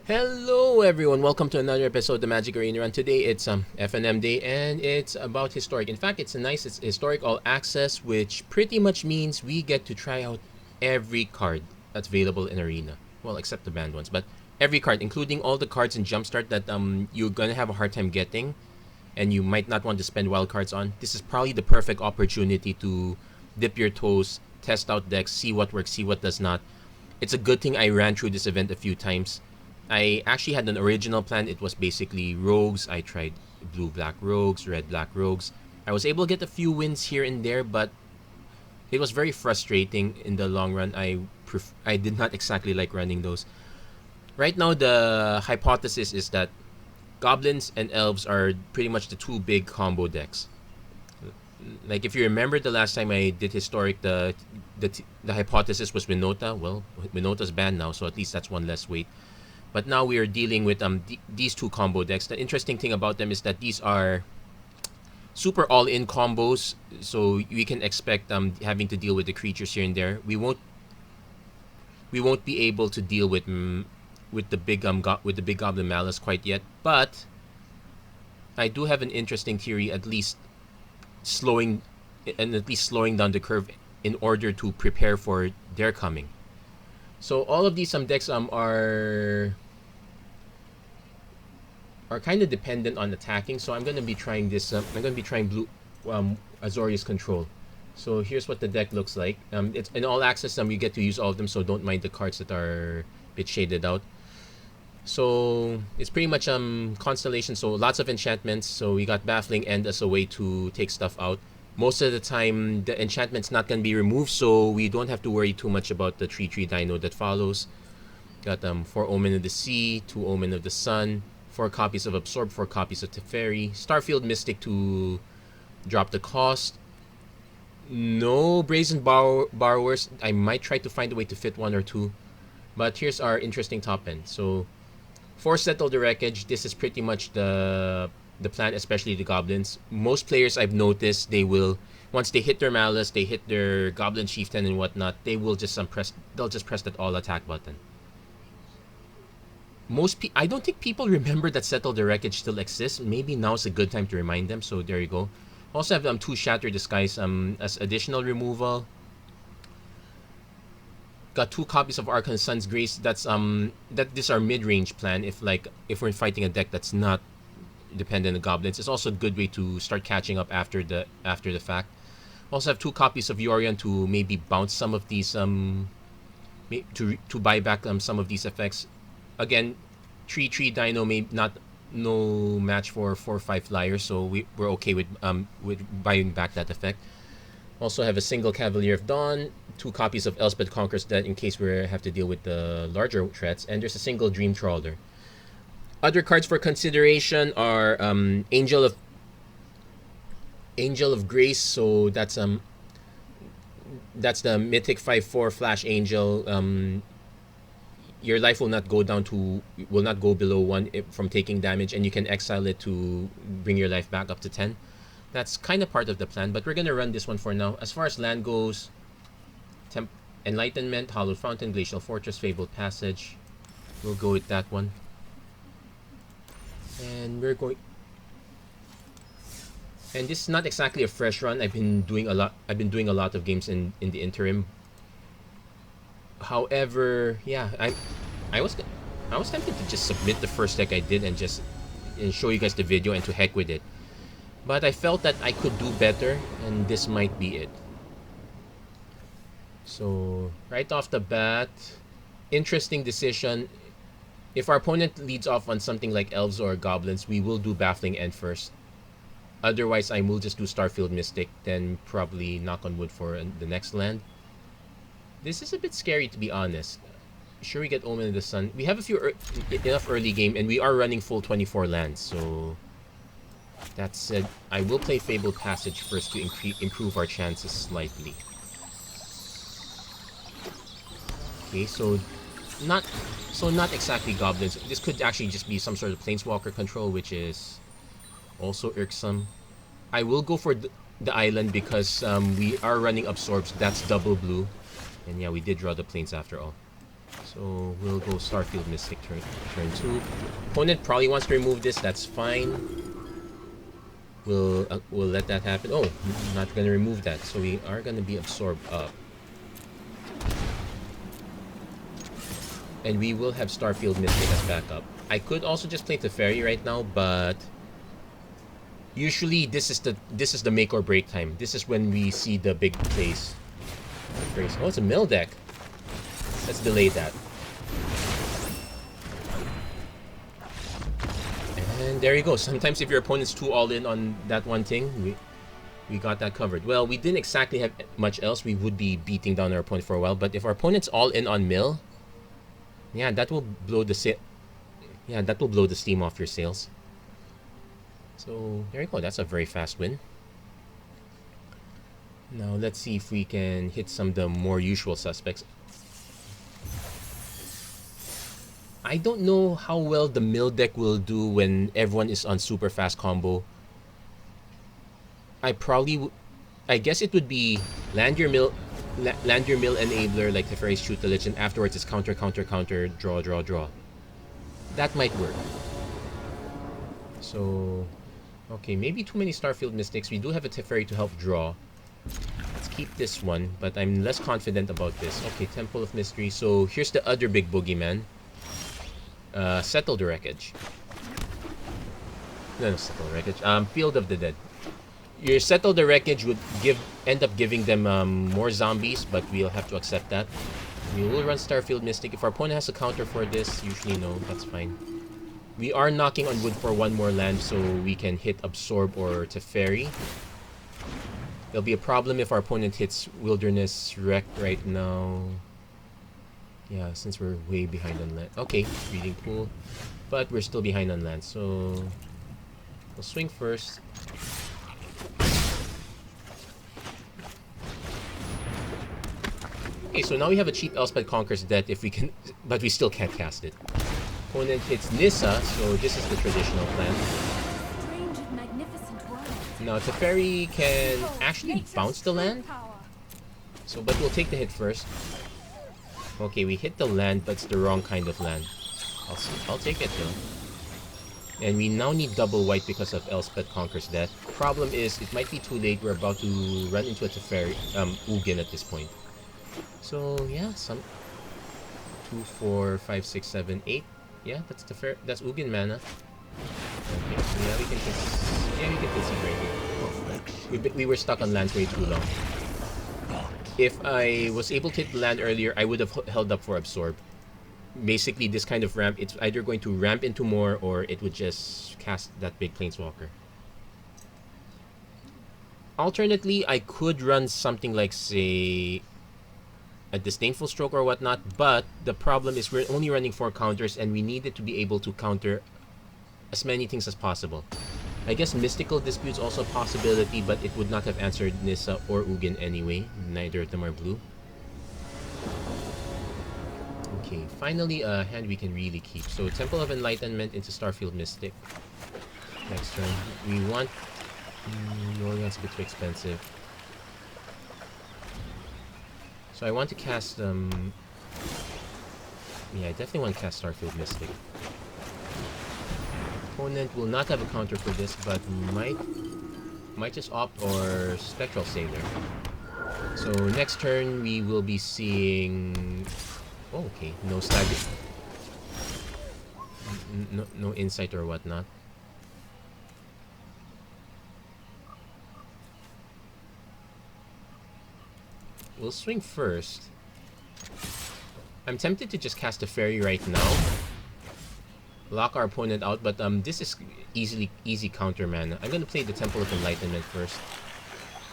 Hello everyone, welcome to another episode of the Magic Arena Run. Today it's FNM day and it's about historic. In fact, it's it's historic all access, which pretty much means we get to try out every card that's available in Arena. Well, except the banned ones, but every card, including all the cards in Jumpstart that you're gonna have a hard time getting and you might not want to spend wild cards on. This is probably the perfect opportunity to dip your toes, test out decks, see what works, see what does not. It's a good thing I ran through this event a few times. I actually had an original plan. It was basically rogues. I tried blue-black rogues, red-black rogues. I was able to get a few wins here and there, but it was very frustrating in the long run. I did not exactly like running those. Right now, the hypothesis is that Goblins and Elves are pretty much the two big combo decks. Like if you remember the last time I did historic, the hypothesis was Winota. Well, Winota's banned now, so at least that's one less weight. But now we are dealing with these two combo decks. The interesting thing about them is that these are super all-in combos, so we can expect having to deal with the creatures here and there. We won't be able to deal with the big Goblin Malice quite yet, but I do have an interesting theory, at least slowing down the curve in order to prepare for their coming. So all of these decks are kind of dependent on attacking. So I'm gonna be trying this. I'm gonna be trying blue Azorius control. So here's what the deck looks like. It's in all access. You get to use all of them. So don't mind the cards that are a bit shaded out. So it's pretty much Constellation. So lots of enchantments. So we got Baffling End as a way to take stuff out. Most of the time, the enchantment's not going to be removed, so we don't have to worry too much about the 3/3 dino that follows. Got 4 Omen of the Sea, 2 Omen of the Sun, 4 copies of Absorb, 4 copies of Teferi, Starfield Mystic to drop the cost. No Brazen Borrowers. I might try to find a way to fit 1 or 2. But here's our interesting top end. So, 4 Settle the Wreckage. This is pretty much the plan, especially the Goblins. Most players I've noticed, they will, once they hit their Malice, they hit their Goblin Chieftain and whatnot, they will just they'll just press that all attack button. I don't think people remember that Settle the Wreckage still exists. Maybe now's a good time to remind them. So there you go. Also have 2 Shatter Disguise as additional removal. Got 2 copies of Archon Sun's Grace. That's this is our mid-range plan. If we're fighting a deck that's not dependent on Goblins, it's also a good way to start catching up after the fact. Also have 2 copies of Yorion to maybe bounce some of these to buy back some of these effects. Again, 3/3 Dino no match for 4/5 Flyers, so we're okay with buying back that effect. Also have a single Cavalier of Dawn, 2 copies of Elspeth Conquers that in case we have to deal with the larger threats, and there's a single Dream Trawler. Other cards for consideration are Angel of Grace. So that's the mythic 5/4 Flash Angel. Your life will not go below 1 from taking damage, and you can exile it to bring your life back up to 10. That's kind of part of the plan, but we're gonna run this one for now. As far as land goes, Enlightenment, Hallowed Fountain, Glacial Fortress, Fabled Passage. We'll go with that one. And this is not exactly a fresh run. I've been doing a lot of games in the interim. However, yeah, I was tempted to just submit the first deck I did and show you guys the video and to heck with it. But I felt that I could do better, and this might be it. So right off the bat, interesting decision. If our opponent leads off on something like Elves or Goblins, we will do Baffling End first. Otherwise, I will just do Starfield Mystic, then probably knock on wood for the next land. This is a bit scary, to be honest. Sure, we get Omen of the Sun. We have enough early game, and we are running full 24 lands, so that said, I will play Fabled Passage first to improve our chances slightly. Okay, so not exactly Goblins. This could actually just be some sort of Planeswalker control, which is also irksome. I will go for the island because we are running Absorbs. That's double blue. And yeah, we did draw the planes after all. So we'll go Starfield Mystic turn 2. Opponent probably wants to remove this. That's fine. We'll let that happen. Oh, not gonna remove that. So we are gonna be absorbed up. And we will have Starfield Mystic as backup. I could also just play Teferi right now, but usually this is the make or break time. This is when we see the big plays. Oh, it's a mill deck. Let's delay that. And there you go. Sometimes if your opponent's too all in on that one thing, we got that covered. Well, we didn't exactly have much else. We would be beating down our opponent for a while, but if our opponent's all in on mill, yeah, that will blow the steam off your sails. So there you go. That's a very fast win. Now let's see if we can hit some of the more usual suspects. I don't know how well the mill deck will do when everyone is on super fast combo. I guess it would be land your mill enabler like the Teferi's tutelage, and afterwards it's counter, draw. That might work. So, okay, maybe too many Starfield Mystics. We do have a Teferi to help draw. Let's keep this one, but I'm less confident about this. Okay, Temple of Mystery. So here's the other big boogeyman. Settle the Wreckage. No, Settle the Wreckage. Field of the Dead. Your Settle the Wreckage would end up giving them more zombies, but we'll have to accept that. We will run Starfield Mystic. If our opponent has a counter for this, usually no, that's fine. We are knocking on wood for one more land so we can hit Absorb or Teferi. There'll be a problem if our opponent hits Wilderness Wreck right now. Yeah, since we're way behind on land. Okay, Reading Pool. But we're still behind on land, so we'll swing first. Okay, so now we have a cheap Elspeth Conquers Death if we can, but we still can't cast it. Opponent hits Nissa, so this is the traditional plan. Now Teferi can actually bounce the land, so but we'll take the hit first. Okay, we hit the land, but it's the wrong kind of land. I'll take it though. And we now need double white because of Elspeth Conquers Death. Problem is, it might be too late. We're about to run into a Teferi, Ugin at this point. So yeah, some 2, 4, 5, 6, 7, 8. Yeah, that's Ugin mana. Okay, so yeah, we can concede right here. We were stuck on lands way too long. If I was able to hit the land earlier, I would have held up for Absorb. Basically, this kind of ramp, it's either going to ramp into more or it would just cast that big Planeswalker. Alternately, I could run something like, say, a Disdainful Stroke or whatnot, but the problem is we're only running 4 counters and we needed to be able to counter as many things as possible. I guess Mystical Dispute's also a possibility, but it would not have answered Nissa or Ugin anyway. Neither of them are blue. Okay, finally a hand we can really keep. So Temple of Enlightenment into Starfield Mystic. Next turn. We want... Yorion's a bit too expensive. So I want to cast... Yeah, I definitely want to cast Starfield Mystic. Opponent will not have a counter for this, but might just opt or Spectral Sailor. So next turn we will be seeing... Oh, okay, no stagger. No insight or whatnot. We'll swing first. I'm tempted to just cast a fairy right now. Lock our opponent out, but this is easy counter mana. I'm gonna play the Temple of Enlightenment first.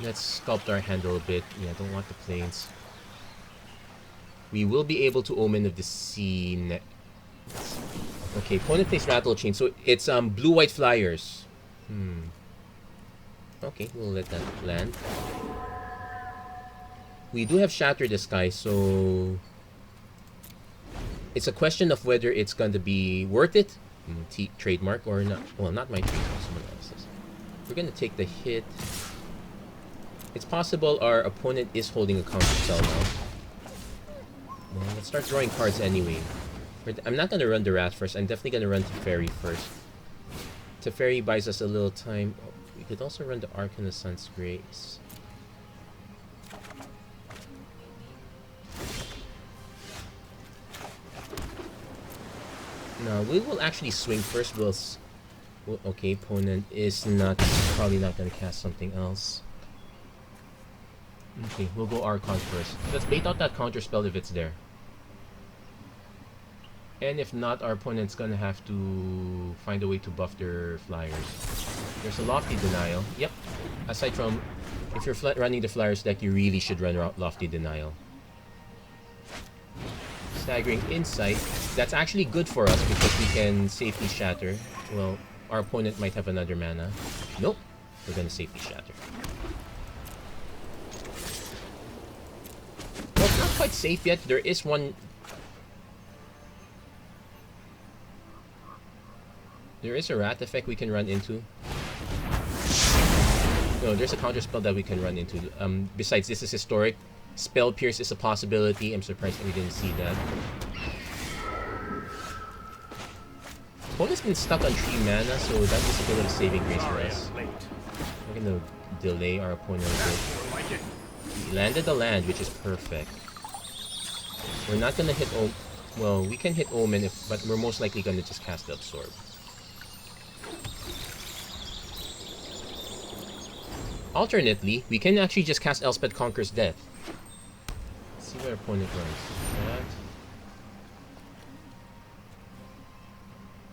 Let's sculpt our hand a little bit. Yeah, I don't want the planes. We will be able to Omen of the Sea next. Okay, opponent plays Rattle Chain, so it's blue-white flyers. Okay, we'll let that land. We do have Shatter the Sky, so it's a question of whether it's going to be worth it, trademark or not. Well, not my trademark, someone else's. We're going to take the hit. It's possible our opponent is holding a counter spell now. Well, start drawing cards anyway. I'm not gonna run the Wrath first. I'm definitely gonna run Teferi first. Teferi buys us a little time. Oh, we could also run the Arc and the Sun's Grace. No, we will actually swing first. Okay, opponent is probably not gonna cast something else. Okay, we'll go Archon first. Let's bait out that counter spell if it's there. And if not, our opponent's gonna have to find a way to buff their flyers. There's a Lofty Denial. Yep. Aside from, if you're running the flyers deck, you really should run Lofty Denial. Staggering Insight. That's actually good for us because we can safely shatter. Well, our opponent might have another mana. Nope. We're gonna safely shatter. Well, it's not quite safe yet. There is one... There is a Rat effect we can run into. No, there's a counter spell that we can run into. Besides, this is historic. Spell Pierce is a possibility. I'm surprised that we didn't see that. Opponent's been stuck on 3 mana, so that is a bit of a saving grace for us. We're gonna delay our opponent a bit. We landed the land, which is perfect. We're not gonna hit well, we can hit Omen, but we're most likely gonna just cast the Absorb. Alternately, we can actually just cast Elspeth Conquers Death. Let's see what our opponent runs. That.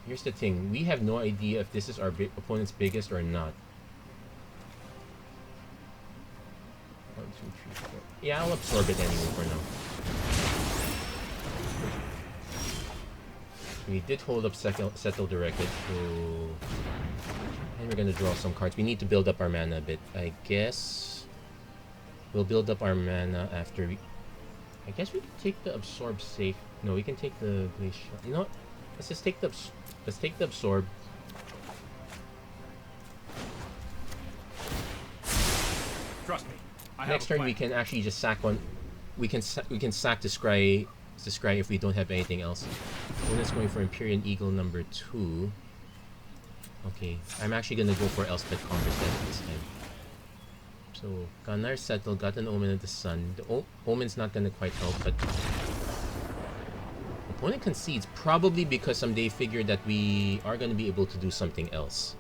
Here's the thing, we have no idea if this is our opponent's biggest or not. 1, 2, 3, 4. Yeah, I'll absorb it anyway for now. We did hold up Settle the Wreckage, so... And we're gonna draw some cards. We need to build up our mana a bit. I guess... We'll build up our mana after we... I guess we can take the Absorb safe. No, we can take the Glacial. You know what? Let's just take the... Let's take the Absorb. Trust me. Next turn we can actually just sack one. We can sack the Scry if we don't have anything else. Opponent's going for Empyrean Eagle number 2. Okay, I'm actually gonna go for Elspeth Conquers Death this time. So Gunnar Settle, got an Omen of the Sun. The Omen's not gonna quite help, but opponent concedes probably because they figured that we are gonna be able to do something else.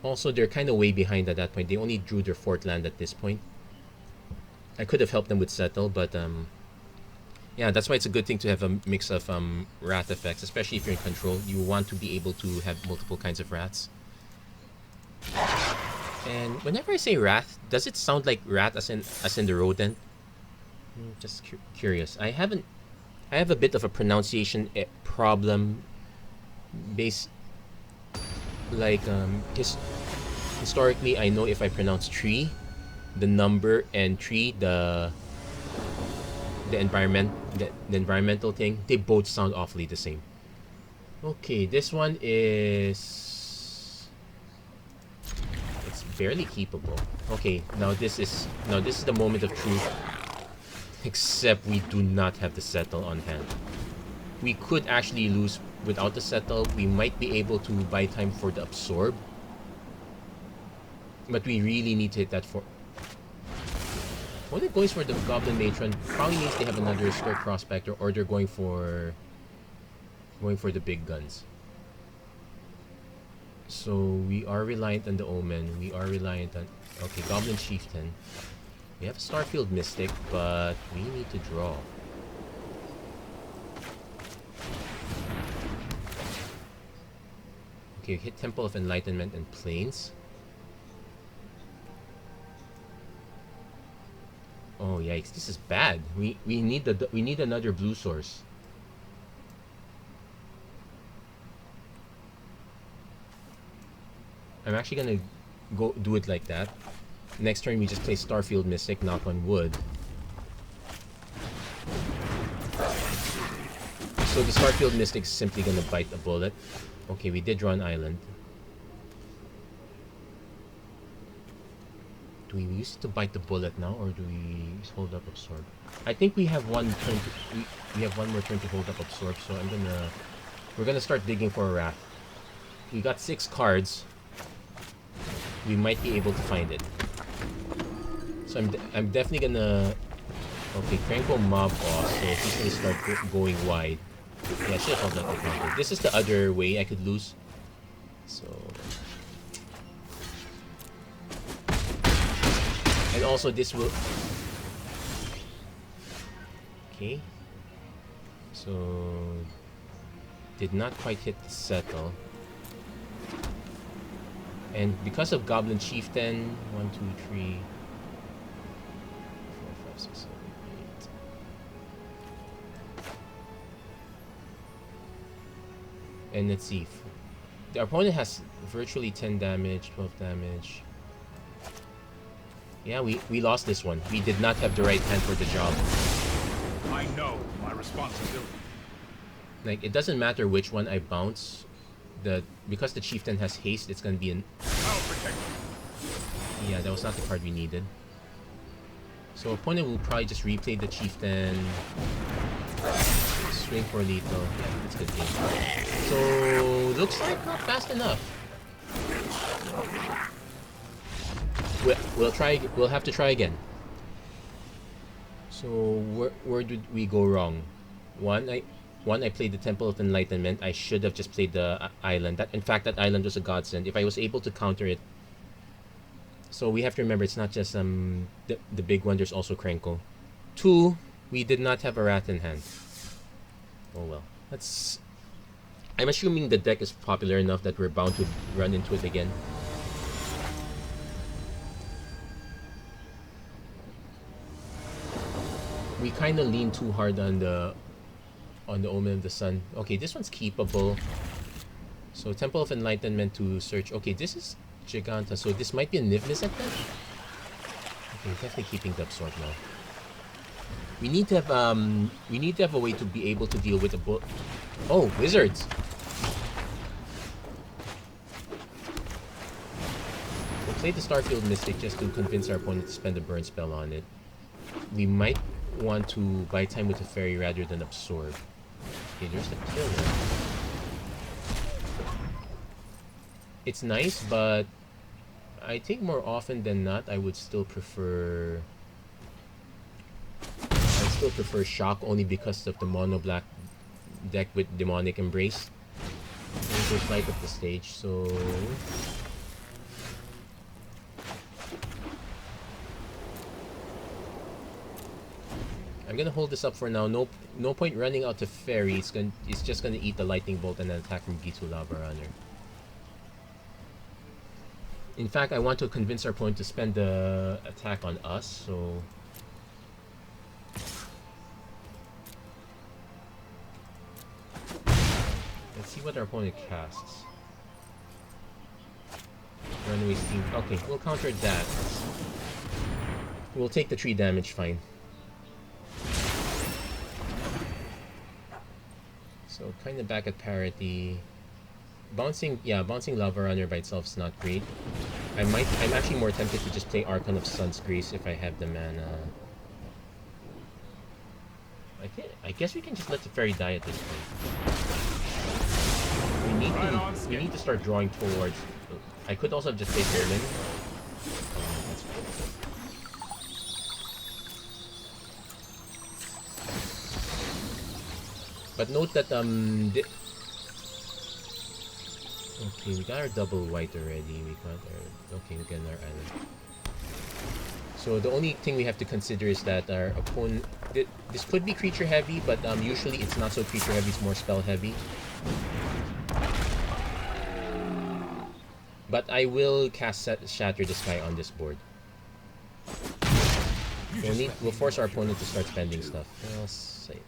Also, they're kind of way behind at that point. They only drew their 4th land at this point. I could have helped them with Settle, but yeah, that's why it's a good thing to have a mix of Wrath effects, especially if you're in control. You want to be able to have multiple kinds of Wraths. And whenever I say Wrath, does it sound like Rat as in the rodent? Just curious. I have a bit of a pronunciation problem. Historically, I know if I pronounce tree, the number, and tree, the environmental thing, they both sound awfully the same. Okay, this one is... It's barely keepable. Okay, now this is the moment of truth. Except we do not have the Settle on hand. We could actually lose without the Settle. We might be able to buy time for the Absorb. But we really need to hit that for... When it goes for the Goblin Matron, probably means they have another Square Prospector, or they're going for the big guns. So we are reliant on the Omen. We are reliant on... Okay, Goblin Chieftain. We have a Starfield Mystic, but we need to draw. Okay, hit Temple of Enlightenment and Plains. Oh yikes! This is bad. We need another blue source. I'm actually gonna go do it like that. Next turn we just play Starfield Mystic, knock on wood. So the Starfield Mystic is simply gonna bite a bullet. Okay, we did draw an island. Do we use it to bite the bullet now, or do we hold up absorb? I think we have one turn to we have one more turn to hold up absorb, so we're gonna start digging for a wrath. We got 6 cards. We might be able to find it. So I'm definitely gonna. Okay, Cranko mob boss, so he's gonna start going wide. Yeah, I should have held that counter. This is the other way I could lose. So. And also this will... Okay. So... Did not quite hit the settle. And because of Goblin Chieftain, 1, 2, 3... 4, 5, 6, 7, 8. And let's see. The opponent has virtually 10 damage, 12 damage. Yeah, we lost this one. We did not have the right hand for the job. I know my responsibility. Like, it doesn't matter which one I bounce. Because the Chieftain has haste, it's gonna be an... I'll protect you. Yeah, that was not the card we needed. So opponent will probably just replay the Chieftain. Swing for lethal. Yeah, that's a good game. So, looks like not fast enough. We'll have to try again. So where did we go wrong? One, I played the Temple of Enlightenment. I should have just played the island. In fact, that island was a godsend. If I was able to counter it. So we have to remember, it's not just the big one. There's also Cranko. 2, we did not have a Wrath in hand. Oh well. I'm assuming the deck is popular enough that we're bound to run into it again. We kind of lean too hard on the Omen of the Sun. Okay, this one's keepable. So Temple of Enlightenment to search. Okay, this is Giganta, so this might be a Nivlis at that. Okay, definitely keeping the absorb now. We need to have a way to be able to deal with the Oh, wizards! We'll play the Starfield Mystic just to convince our opponent to spend a burn spell on it. We might want to buy time with the fairy rather than absorb. Okay, there's the killer. It's nice, but I think more often than not, I would still prefer. I still prefer Shock only because of the mono black deck with Demonic Embrace. And there's light up the stage, so. I'm gonna hold this up for now. No point running out to Fairy. It's just gonna eat the Lightning Bolt and then attack from Gitu Lava Runner. In fact, I want to convince our opponent to spend the attack on us, so... Let's see what our opponent casts. Runaway Steam. Okay, we'll counter that. We'll take the 3 damage, fine. So kind of back at parity. Bouncing Lava Runner by itself is not great. I'm actually more tempted to just play Archon of Sun's Grace if I have the mana. I guess we can just let the fairy die at this point. We need to start drawing towards. I could also have just played Berlin. That's fine. But note that okay, we got our double white already. We got our island. So the only thing we have to consider is that our opponent. This could be creature heavy, but usually it's not so creature heavy. It's more spell heavy. But I will cast Shatter the Sky on this board. We'll force our opponent to start spending stuff. I'll say.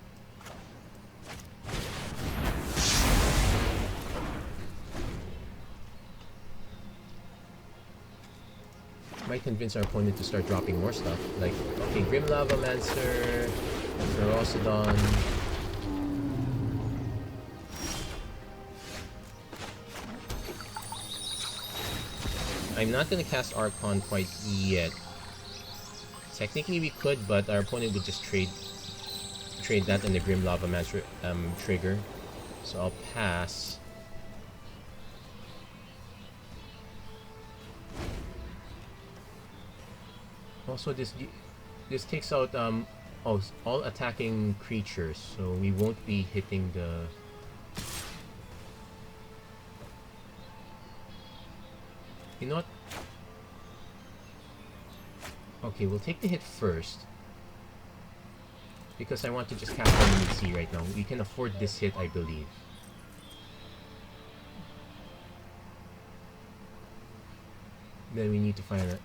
Might convince our opponent to start dropping more stuff. Like, okay, Grim Lava Mancer, Ferocidon. I'm not gonna cast Archon quite yet. Technically we could, but our opponent would just trade that and the Grim Lava Man trigger. So I'll pass. Also, this takes out all attacking creatures, so we won't be hitting the. You know what? Okay, we'll take the hit first. Because I want to just cast Vitamin C right now. We can afford this hit, I believe. Then we need to find a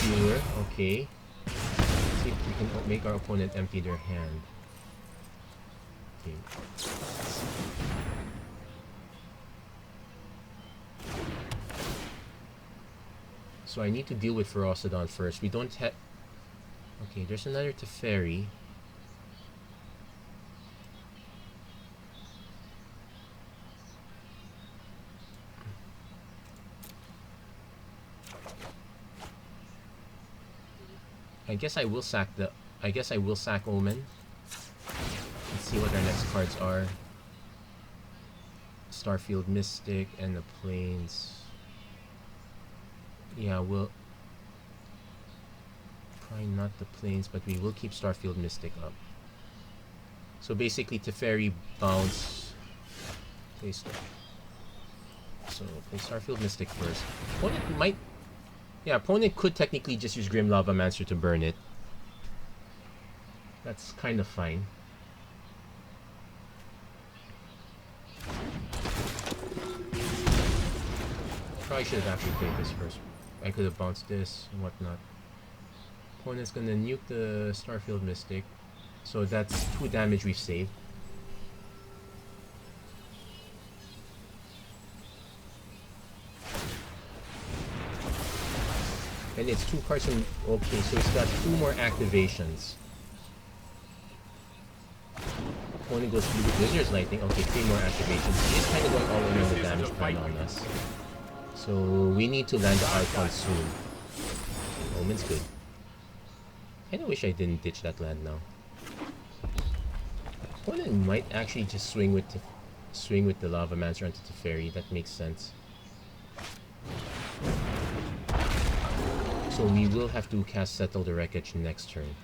healer. Okay. Let's see if we can make our opponent empty their hand. Okay. So I need to deal with Ferocidon first. We don't have... Okay, there's another Teferi. I guess I will sack Omen. Let's see what our next cards are. Starfield Mystic and the Plains. Yeah, we'll probably not the Plains, but we will keep Starfield Mystic up. So basically Teferi bounce. Play Starfield Mystic first. Opponent might... Yeah, opponent could technically just use Grim Lava Mancer to burn it. That's kind of fine. Probably should have actually played this first. I could have bounced this and whatnot. Opponent's gonna nuke the Starfield Mystic. So that's 2 damage we've saved. And it's 2 cards in... Okay, so it's got 2 more activations. Opponent goes through with Wizard's Lightning. Okay, 3 more activations. He's kind of going all in on the damage plan on us. So we need to land the Archon soon. Omen's good. Kinda wish I didn't ditch that land now. Opponent might actually just swing with the Lava Mancer onto Teferi. That makes sense. So we will have to cast Settle the Wreckage next turn.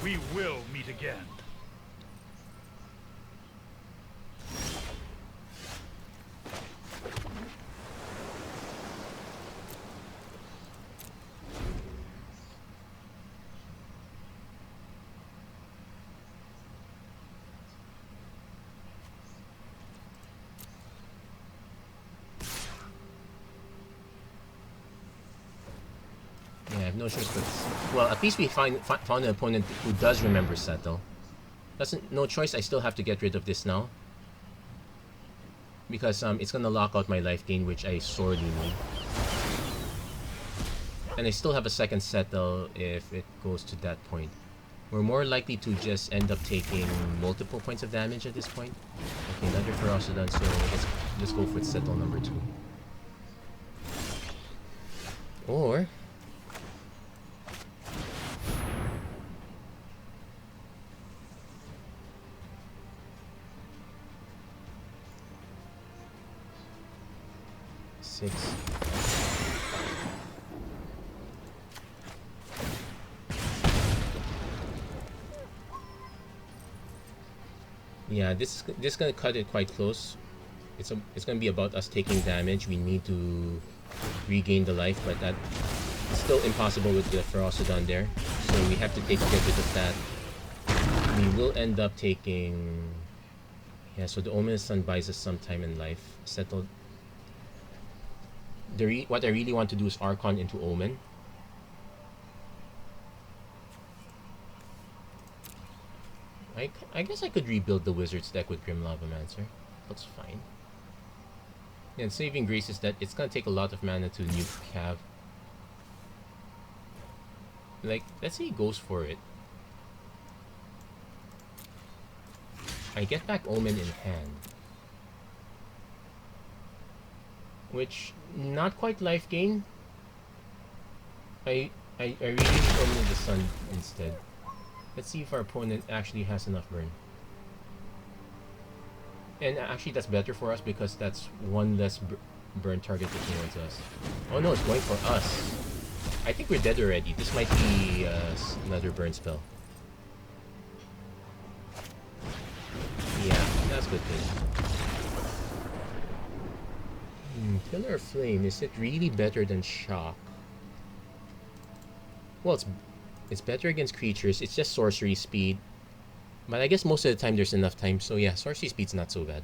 We will meet again. No choice but... Well, at least we found an opponent who does remember Settle. No choice, I still have to get rid of this now. Because it's gonna lock out my life gain, which I sorely need. And I still have a second Settle if it goes to that point. We're more likely to just end up taking multiple points of damage at this point. Okay, another Ferocidon, so let's go for Settle number 2. Or... Yeah, this is gonna cut it quite close. It's gonna be about us taking damage. We need to regain the life, but that's still impossible with the Ferocidon there. So we have to get rid of that. We will end up taking... Yeah, so the Ominous Sun buys us some time in life. Settle... What I really want to do is Archon into Omen. I guess I could rebuild the Wizard's deck with Grim Lava Mancer. Looks fine. Yeah, and Saving Grace is that it's gonna take a lot of mana to nuke Cav. Like, let's say he goes for it. I get back Omen in hand. which not quite life gain. I really need the sun instead. Let's see if our opponent actually has enough burn. And actually that's better for us because that's one less burn target towards us. Oh no, it's going for us. I think we're dead already. This might be another burn spell. Yeah, that's good thing. Pillar of Flame, is it really better than Shock? Well, it's better against creatures. It's just sorcery speed. But I guess most of the time there's enough time. So yeah, sorcery speed's not so bad.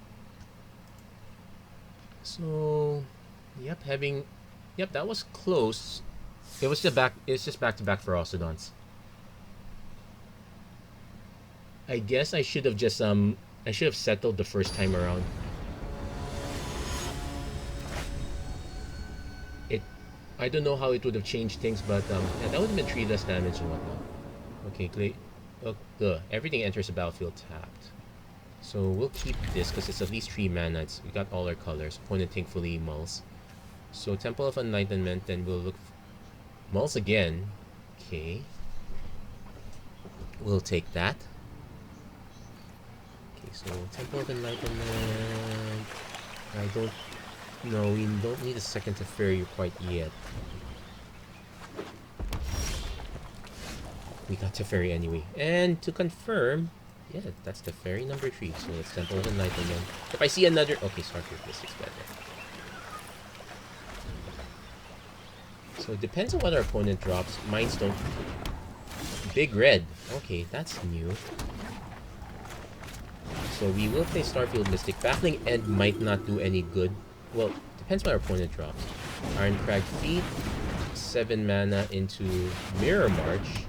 So, yep, that was close. It's just back to back for Osodons. I guess I should have just I should have settled the first time around. I don't know how it would have changed things, but yeah, that would have been 3 less damage and whatnot. Okay, Clay. Everything enters the battlefield tapped. So we'll keep this because it's at least 3 mana. We got all our colors. Opponent thankfully mulls. So Temple of Enlightenment, then we'll look mulls again. Okay. We'll take that. Okay, so Temple of Enlightenment. No, we don't need a second Teferi quite yet. We got Teferi anyway. And to confirm, yeah, that's Teferi number 3. So let's Temple of Enlightenment. If I see another... Okay, Starfield Mystics better. So it depends on what our opponent drops. Mines don't... Big Red. Okay, that's new. So we will play Starfield Mystic. Baffling End might not do any good. Well, depends what our opponent drops. Ironcrag Feet, 7 mana into Mirror March.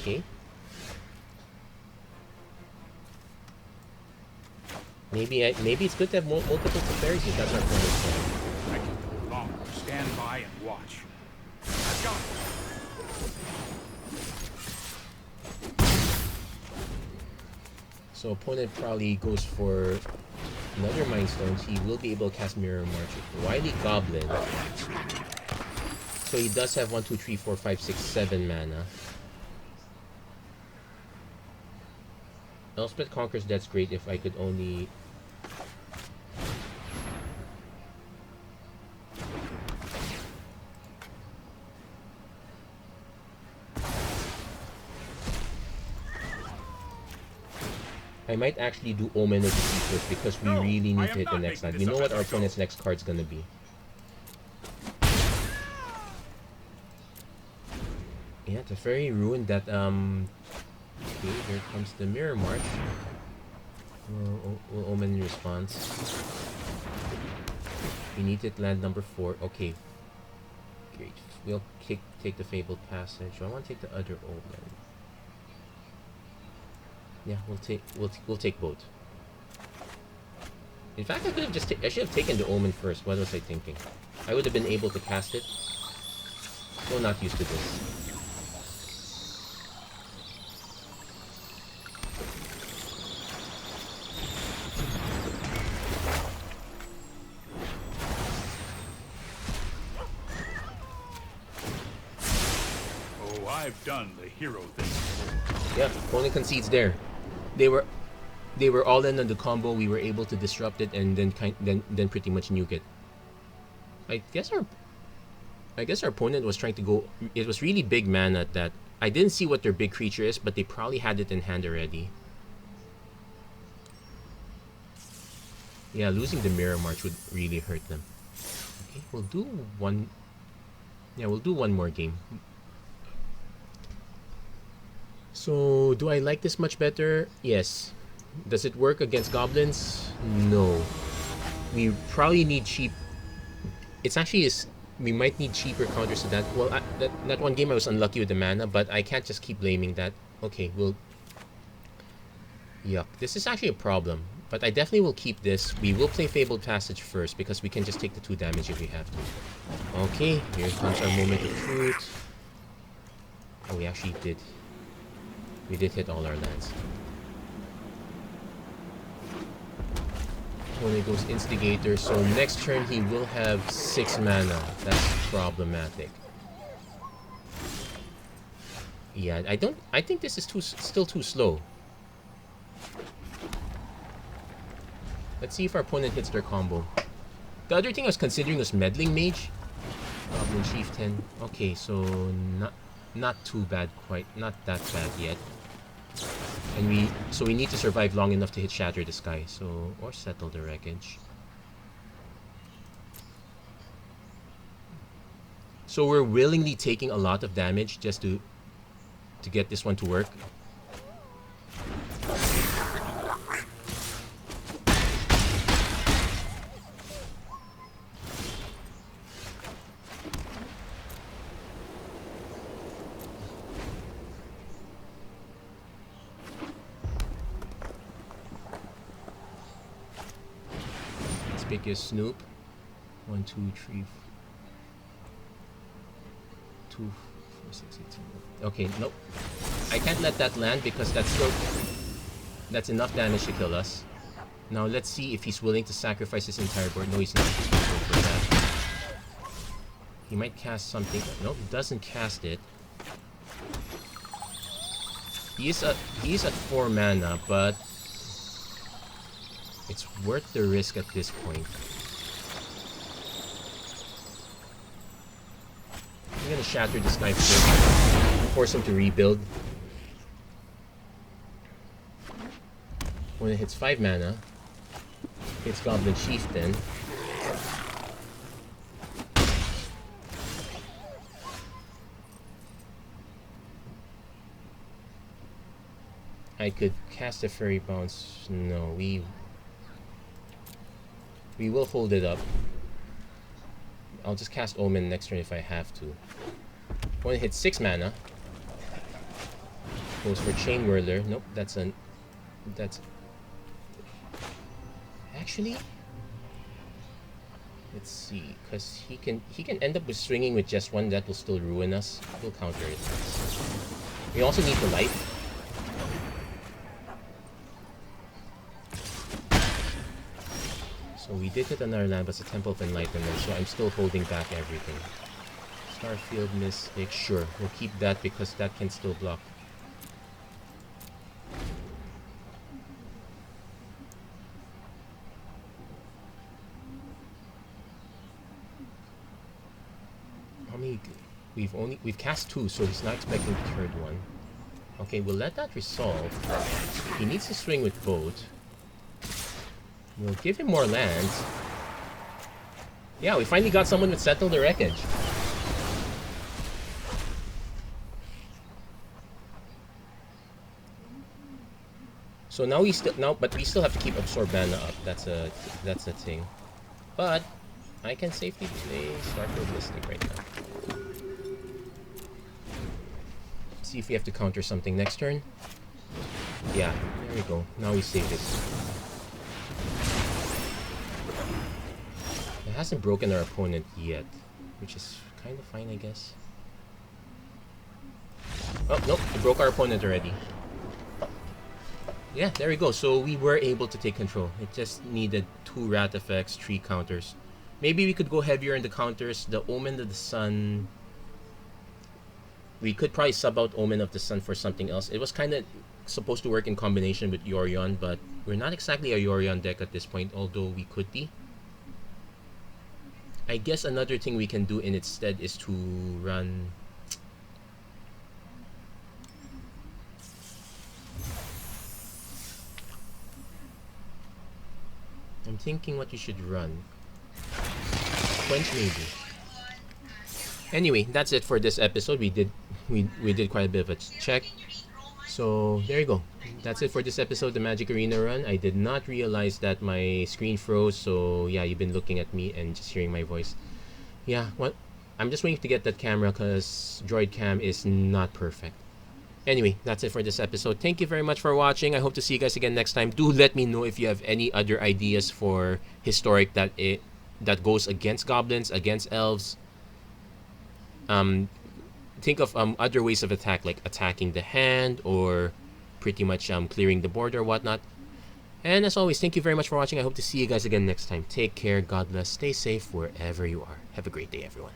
Okay. Maybe it's good to have multiple Teferis if that's our opponent's plan. I can no longer stand by and watch. Let's go. So opponent probably goes for another Mind Stones. He will be able to cast Mirror March. Wily Goblin. So he does have 1, 2, 3, 4, 5, 6, 7 mana. Elspeth Conquers, that's great if I could only... I might actually do Omen of the Sea first because we really need to hit the next land. We know what our opponent's next card's gonna be. Yeah, Teferi ruined that, Okay, here comes the Mirror March. We'll Omen in response. We need it land number 4. Okay. Great. We'll take the Fabled Passage. I want to take the other Omen. Yeah, we'll take both. In fact, I should have taken the Omen first. What was I thinking? I would have been able to cast it. So not used to this. Oh, I've done the hero thing before. Yeah, opponent concedes there. They were all in on the combo. We were able to disrupt it and then pretty much nuke it. I guess our opponent was trying to go. It was really big mana that I didn't see what their big creature is, but they probably had it in hand already. Yeah, losing the Mirror March would really hurt them. Okay, we'll do one. Yeah, we'll do one more game. So, do I like this much better? Yes. Does it work against goblins? No. We probably need cheap... It's actually... We might need cheaper counters to that. Well, that one game I was unlucky with the mana, but I can't just keep blaming that. Okay, we'll... Yuck. This is actually a problem. But I definitely will keep this. We will play Fabled Passage first, because we can just take the 2 damage if we have to. Okay, here comes our moment of truth. Oh, we actually did... We did hit all our lands. When it goes Instigator, so next turn he will have 6 mana. That's problematic. Yeah, I think this is still too slow. Let's see if our opponent hits their combo. The other thing I was considering was Meddling Mage. Goblin Chieftain. Okay, so not too bad, quite not that bad yet. And we need to survive long enough to hit Shatter the Sky, so or Settle the Wreckage. So we're willingly taking a lot of damage just to get this one to work. Conspicuous Snoop. 1, 2, 3, 2, 4, 6, 8, 7. Okay, nope. I can't let that land because that's enough damage to kill us. Now let's see if he's willing to sacrifice his entire board. No, he's not. He's gonna go for that. He might cast something. Nope, doesn't cast it. He's at 4 mana, but it's worth the risk at this point. I'm gonna Shatter this guy first, force him to rebuild. When it hits 5 mana, hits Goblin Chieftain. I could cast a Fairy Bounce. No, we will hold it up. I'll just cast Omen next turn if I have to. When it hits 6 mana, goes for Chain Whirler. Nope, that's actually. Let's see, because he can end up with swinging with just one that will still ruin us. We'll counter it. We also need the light. So we did hit another land, but it's a Temple of Enlightenment, so I'm still holding back everything. Starfield Mystic, sure, we'll keep that because that can still block. How many? We've cast 2, so he's not expecting the 3rd one. Okay, we'll let that resolve. He needs to swing with both. We'll give him more lands. Yeah, we finally got someone with Settle the Wreckage. So now but we still have to keep Absorb Mana up. That's a thing. But I can safely play Starfield Mystic right now. See if we have to counter something next turn. Yeah, there we go. Now we save it. It hasn't broken our opponent yet, which is kind of fine, I guess. Oh, nope, it broke our opponent already. Yeah, there we go. So we were able to take control. It just needed 2 Rat effects, 3 counters. Maybe we could go heavier in the counters. The Omen of the Sun. We could probably sub out Omen of the Sun for something else. It was kind of supposed to work in combination with Yorion, but we're not exactly a Yorion deck at this point, although we could be. I guess another thing we can do in its stead is to run... I'm thinking what you should run. Quench maybe. Anyway, that's it for this episode. We did quite a bit of a check. So there you go. That's it for this episode, the Magic Arena run. I did not realize that my screen froze, so yeah, you've been looking at me and just hearing my voice. Yeah, I'm just waiting to get that camera because Droid Cam is not perfect. Anyway, that's it for this episode. Thank you very much for watching. I hope to see you guys again next time. Do let me know if you have any other ideas for Historic that goes against Goblins, against Elves. Think of other ways of attack, like attacking the hand or pretty much clearing the board or whatnot. And as always, thank you very much for watching. I hope to see you guys again next time. Take care, God bless, stay safe wherever you are. Have a great day, everyone.